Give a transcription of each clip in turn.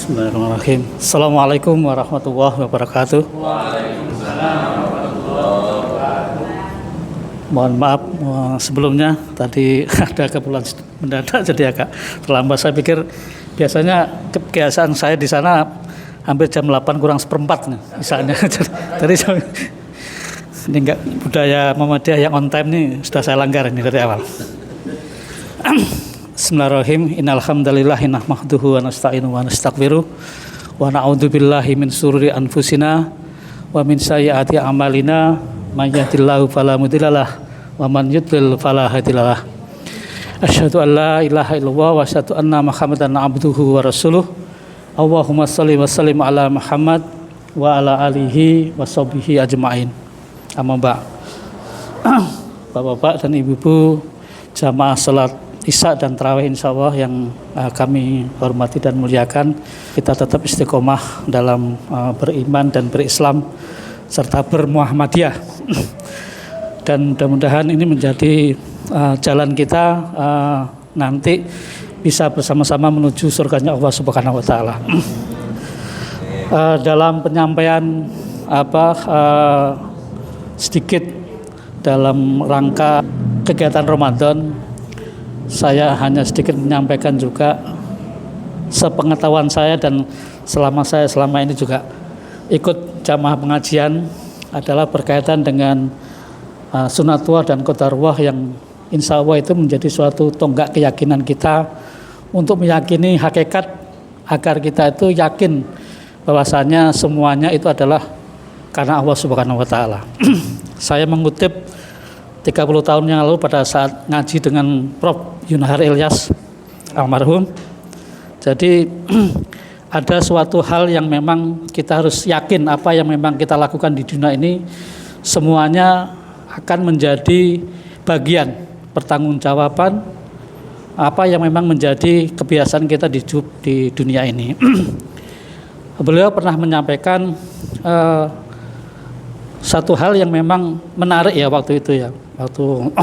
Bismillahirrahmanirrahim. Assalamualaikum warahmatullahi wabarakatuh. Mohon maaf sebelumnya tadi ada keperluan mendadak jadi agak terlambat. Saya pikir biasanya kebiasaan saya di sana hampir jam 8 kurang seperempat misalnya. Jadi ini enggak budaya Muhammadiyah yang on time nih sudah saya langgar ini dari awal. Bismillahirrahmanirrahim. Innal hamdalillah nahmaduhu wa nasta'inu wa nastaghfiruh wa na'udzu billahi min syururi anfusina wa min sayyiati a'malina may yahdihillahu fala mudhillalah wa man yudlil fala hadiyalah. Asyhadu an la ilaha illallah wa asyhadu anna Muhammadan abduhu wa rasuluh. Allahumma shalli wa sallim ala Muhammad wa ala alihi wa sahbihi ajmain. Amma ba'd. Bapak-bapak dan ibu-ibu jamaah salat Isya dan Tarawih insyaallah yang kami hormati dan muliakan, kita tetap istiqomah dalam beriman dan berislam serta bermuhammadiyah. Dan mudah-mudahan ini menjadi jalan kita nanti bisa bersama-sama menuju surganya Allah Subhanahu wa taala. Dalam penyampaian sedikit dalam rangka kegiatan Ramadan, saya hanya sedikit menyampaikan juga sepengetahuan saya dan selama ini juga ikut jamaah pengajian adalah berkaitan dengan sunatullah dan qadarullah yang insya Allah itu menjadi suatu tonggak keyakinan kita untuk meyakini hakikat agar kita itu yakin bahwasanya semuanya itu adalah karena Allah Subhanahu wa taala. Saya mengutip 30 tahun yang lalu pada saat ngaji dengan Prof. Yunahar Ilyas almarhum. Jadi ada suatu hal yang memang kita harus yakin apa yang memang kita lakukan di dunia ini semuanya akan menjadi bagian pertanggungjawaban apa yang memang menjadi kebiasaan kita di dunia ini. Beliau pernah menyampaikan satu hal yang memang menarik ya waktu itu ya, waktu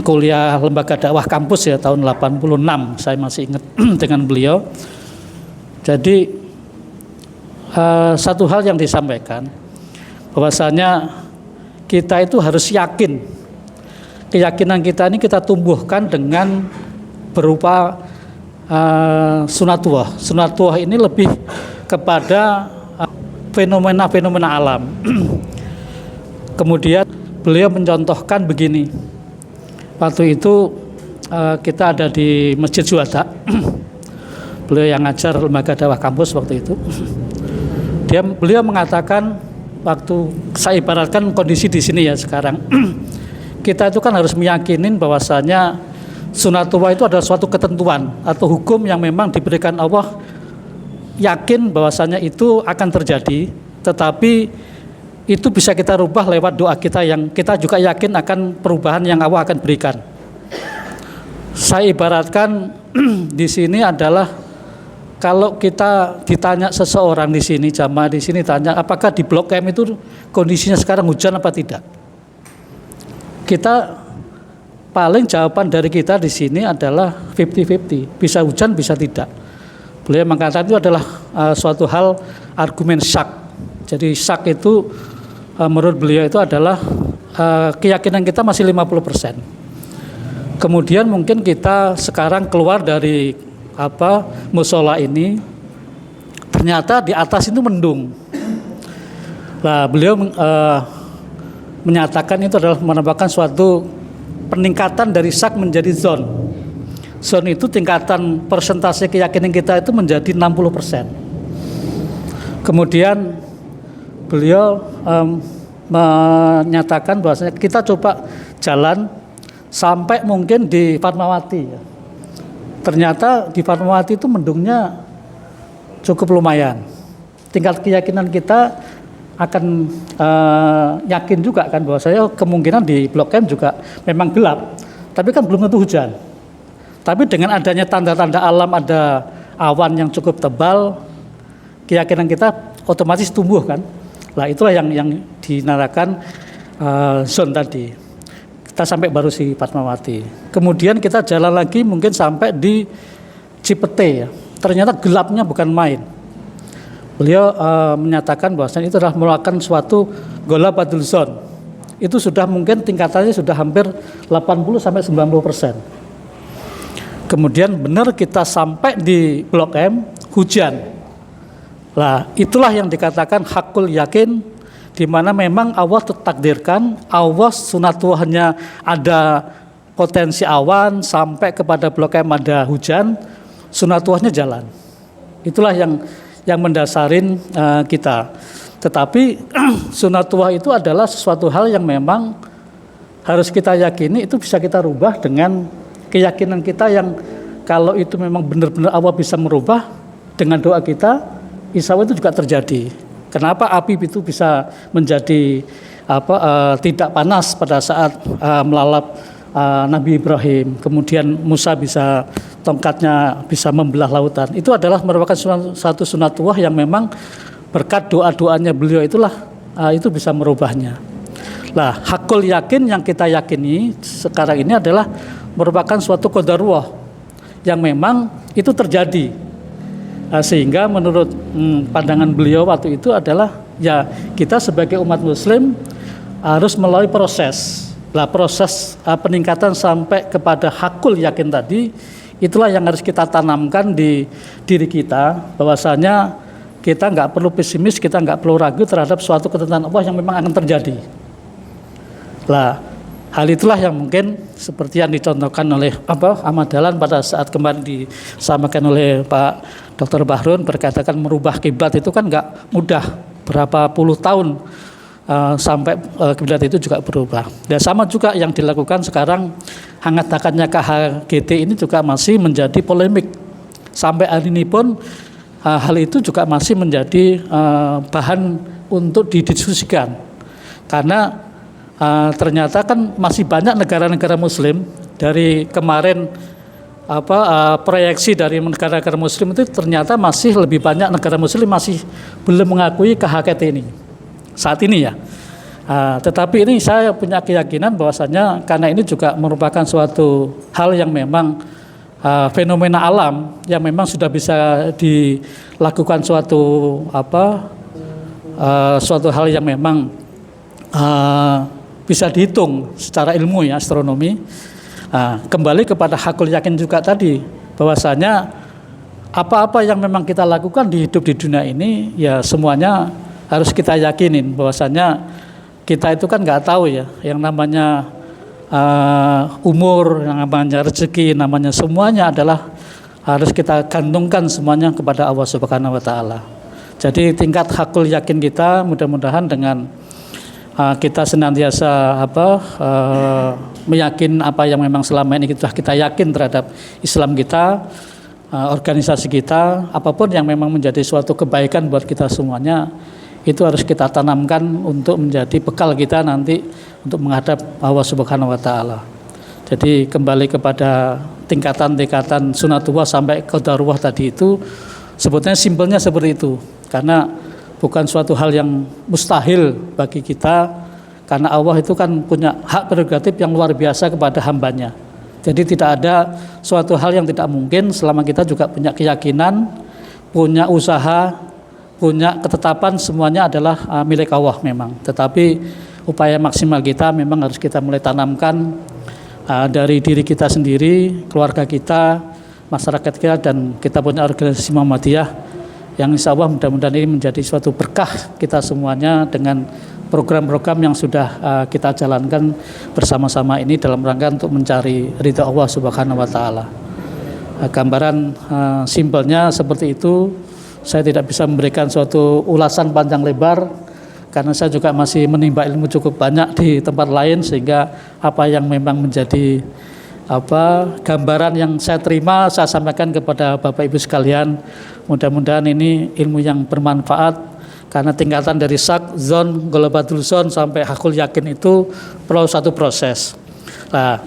kuliah lembaga dakwah kampus ya tahun 86, saya masih ingat dengan beliau. Jadi satu hal yang disampaikan bahwasanya kita itu harus yakin, keyakinan kita ini kita tumbuhkan dengan berupa sunatullah. Sunatullah ini lebih kepada fenomena-fenomena alam. Kemudian beliau mencontohkan begini. Waktu itu kita ada di Masjid Juanda. Beliau yang ngajar lembaga dakwah kampus waktu itu. Beliau mengatakan waktu saya ibaratkan kondisi di sini ya sekarang. Kita itu kan harus meyakinin bahwasanya sunatullah itu adalah suatu ketentuan atau hukum yang memang diberikan Allah, yakin bahwasanya itu akan terjadi, tetapi itu bisa kita rubah lewat doa kita yang kita juga yakin akan perubahan yang Allah akan berikan. Saya ibaratkan di sini adalah kalau kita ditanya seseorang di sini, jamaah di sini tanya apakah di Blok M itu kondisinya sekarang hujan apa tidak? Kita paling jawaban dari kita di sini adalah 50-50, bisa hujan bisa tidak. Beliau mengatakan itu adalah suatu hal argumen syak. Jadi syak itu menurut beliau itu adalah keyakinan kita masih 50%. Kemudian mungkin kita sekarang keluar dari musola ini, ternyata di atas itu mendung. Nah, beliau menyatakan itu adalah menambahkan suatu peningkatan dari syak menjadi zon. Zon itu tingkatan persentase keyakinan kita itu menjadi 60%. Kemudian beliau menyatakan bahwasanya kita coba jalan sampai mungkin di Fatmawati. Ternyata di Fatmawati itu mendungnya cukup lumayan. Tingkat keyakinan kita akan yakin juga kan bahwasanya kemungkinan di Blok M juga memang gelap. Tapi kan belum tentu hujan. Tapi dengan adanya tanda-tanda alam, ada awan yang cukup tebal, keyakinan kita otomatis tumbuh kan. Nah itulah yang dinarakan zon tadi. Kita sampai baru si Fatmawati. Kemudian kita jalan lagi mungkin sampai di Cipete ya. Ternyata gelapnya bukan main. Beliau menyatakan bahwasanya itu adalah merupakan suatu ghalabatul dzon. Itu sudah mungkin tingkatannya sudah hampir 80-90%. Kemudian benar kita sampai di Blok M, hujan. Lah, itulah yang dikatakan hakul yakin, di mana memang Allah takdirkan, Allah sunatullahnya ada potensi awan sampai kepada Blok M ada hujan, sunatullahnya jalan. Itulah yang mendasarin kita. Tetapi sunatullah itu adalah sesuatu hal yang memang harus kita yakini, itu bisa kita rubah dengan keyakinan kita yang kalau itu memang benar-benar Allah bisa merubah dengan doa kita, insya Allah itu juga terjadi. Kenapa api itu bisa menjadi tidak panas pada saat melalap Nabi Ibrahim, kemudian Musa bisa tongkatnya bisa membelah lautan. Itu adalah merupakan satu sunatullah yang memang berkat doa-doanya beliau itulah itu bisa merubahnya. Lah, hakul yakin yang kita yakini sekarang ini adalah merupakan suatu qadarullah yang memang itu terjadi. Sehingga menurut pandangan beliau waktu itu adalah ya kita sebagai umat muslim harus melalui proses. Lah, proses peningkatan sampai kepada hakul yakin tadi itulah yang harus kita tanamkan di diri kita, bahwasanya kita nggak perlu pesimis, kita nggak perlu ragu terhadap suatu ketetapan Allah yang memang akan terjadi. Lah, hal itulah yang mungkin seperti yang dicontohkan oleh Ahmad Dahlan pada saat kemarin disampaikan oleh Pak Dr. Bahrun, berkatakan merubah kiblat itu kan nggak mudah, berapa puluh tahun sampai kiblat itu juga berubah. Dan sama juga yang dilakukan sekarang, hangat-hangatnya KHGT ini juga masih menjadi polemik. Sampai hari ini pun hal itu juga masih menjadi bahan untuk didiskusikan, karena ternyata kan masih banyak negara-negara muslim dari kemarin proyeksi dari negara-negara muslim itu ternyata masih lebih banyak negara muslim masih belum mengakui KHGT ini saat ini ya. Tetapi ini saya punya keyakinan bahwasanya karena ini juga merupakan suatu hal yang memang fenomena alam yang memang sudah bisa dilakukan suatu hal yang memang bisa dihitung secara ilmu ya, astronomi. Kembali kepada hakul yakin juga tadi, bahwasanya apa-apa yang memang kita lakukan di hidup di dunia ini ya semuanya harus kita yakinin bahwasanya kita itu kan nggak tahu ya yang namanya umur, yang namanya rezeki, namanya semuanya adalah harus kita gantungkan semuanya kepada Allah Subhanahu wa taala. Jadi tingkat hakul yakin kita mudah-mudahan dengan kita senantiasa meyakin apa yang memang selama ini kita yakin terhadap Islam kita, organisasi kita, apapun yang memang menjadi suatu kebaikan buat kita semuanya, itu harus kita tanamkan untuk menjadi bekal kita nanti untuk menghadap Allah Subhanahu wa taala. Jadi kembali kepada tingkatan-tingkatan sunatullah sampai qadarullah tadi itu sebetulnya simpelnya seperti itu. Karena bukan suatu hal yang mustahil bagi kita, karena Allah itu kan punya hak prerogatif yang luar biasa kepada hambanya. Jadi tidak ada suatu hal yang tidak mungkin selama kita juga punya keyakinan, punya usaha, punya ketetapan, semuanya adalah milik Allah memang. Tetapi upaya maksimal kita memang harus kita mulai tanamkan dari diri kita sendiri, keluarga kita, masyarakat kita, dan kita punya organisasi Muhammadiyah yang insya Allah mudah-mudahan ini menjadi suatu berkah kita semuanya dengan program-program yang sudah kita jalankan bersama-sama ini dalam rangka untuk mencari ridha Allah Subhanahu wa taala. Gambaran simpelnya seperti itu. Saya tidak bisa memberikan suatu ulasan panjang lebar karena saya juga masih menimba ilmu cukup banyak di tempat lain, sehingga apa yang memang menjadi gambaran yang saya terima saya sampaikan kepada Bapak Ibu sekalian. Mudah-mudahan ini ilmu yang bermanfaat, karena tingkatan dari syak, zon, ghalabatul dzon sampai hakul yakin itu perlu satu proses. Nah,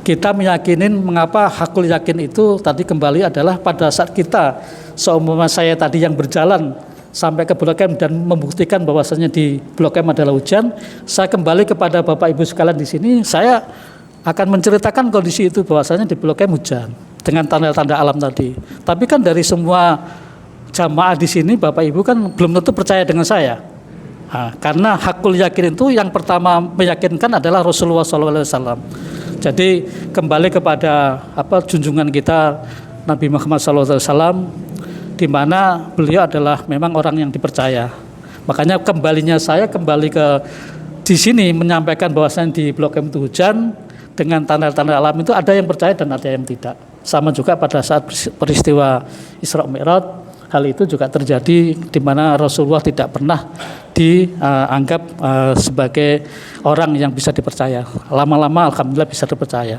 kita meyakinin mengapa hakul yakin itu tadi kembali adalah pada saat kita, seumpama saya tadi yang berjalan sampai ke Blok M dan membuktikan bahwasanya di Blok M adalah hujan, saya kembali kepada Bapak Ibu sekalian di sini, saya akan menceritakan kondisi itu bahwasanya di Blok M hujan. dengan tanda-tanda alam tadi. Tapi kan dari semua jamaah di sini Bapak Ibu kan belum tentu percaya dengan saya. Karena hakul yakin itu yang pertama meyakinkan adalah Rasulullah SAW. Jadi kembali kepada junjungan kita Nabi Muhammad SAW, di mana beliau adalah memang orang yang dipercaya. Makanya kembalinya saya kembali ke di sini menyampaikan bahwasanya di Blok M itu hujan dengan tanda-tanda alam itu ada yang percaya dan ada yang tidak. Sama juga pada saat peristiwa Isra Mi'raj, hal itu juga terjadi di mana Rasulullah tidak pernah dianggap sebagai orang yang bisa dipercaya. Lama-lama alhamdulillah bisa dipercaya.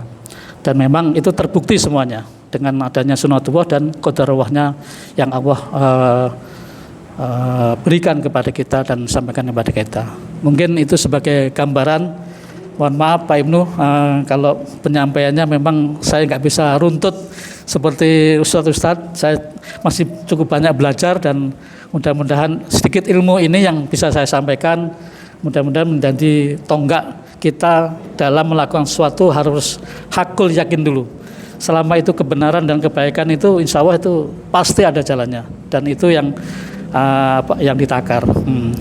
Dan memang itu terbukti semuanya dengan adanya sunatullah dan qadarullah yang Allah berikan kepada kita dan sampaikan kepada kita. Mungkin itu sebagai gambaran. Mohon maaf Pak Ibnu, kalau penyampaiannya memang saya nggak bisa runtut seperti Ustadz. Saya masih cukup banyak belajar dan mudah-mudahan sedikit ilmu ini yang bisa saya sampaikan, mudah-mudahan menjadi tonggak kita dalam melakukan sesuatu harus hakul yakin dulu. Selama itu kebenaran dan kebaikan itu insya Allah itu pasti ada jalannya, dan itu yang ditakar.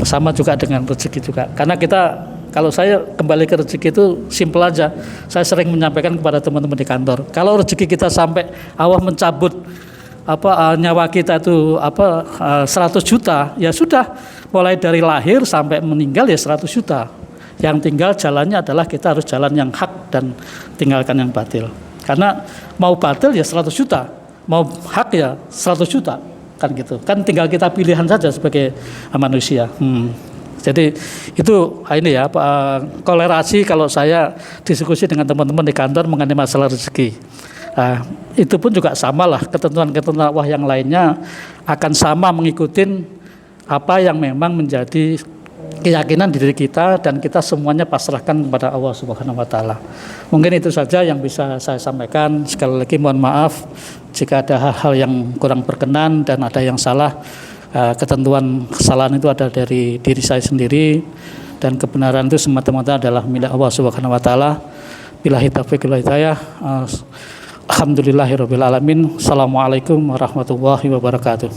Sama juga dengan rezeki juga, karena kita, kalau saya kembali ke rezeki itu simpel aja. Saya sering menyampaikan kepada teman-teman di kantor, kalau rezeki kita sampai Allah mencabut nyawa kita itu 100 juta, ya sudah, mulai dari lahir sampai meninggal ya 100 juta. Yang tinggal jalannya adalah kita harus jalan yang hak dan tinggalkan yang batil. Karena mau batil ya 100 juta, mau hak ya 100 juta, kan gitu. Kan tinggal kita pilihan saja sebagai manusia. Jadi itu ini ya kolerasi kalau saya diskusi dengan teman-teman di kantor mengenai masalah rezeki. Itu pun juga samalah, ketentuan-ketentuan Allah yang lainnya akan sama mengikuti apa yang memang menjadi keyakinan di diri kita, dan kita semuanya pasrahkan kepada Allah Subhanahu wa taala. Mungkin itu saja yang bisa saya sampaikan. Sekali lagi mohon maaf jika ada hal-hal yang kurang berkenan dan ada yang salah. Ketentuan kesalahan itu ada dari diri saya sendiri, dan kebenaran itu semata-mata adalah milik Allah Subhanahu wa taala. Billahi taufiq wal hidayah. Alhamdulillahirabbil alamin. Assalamualaikum warahmatullahi wabarakatuh.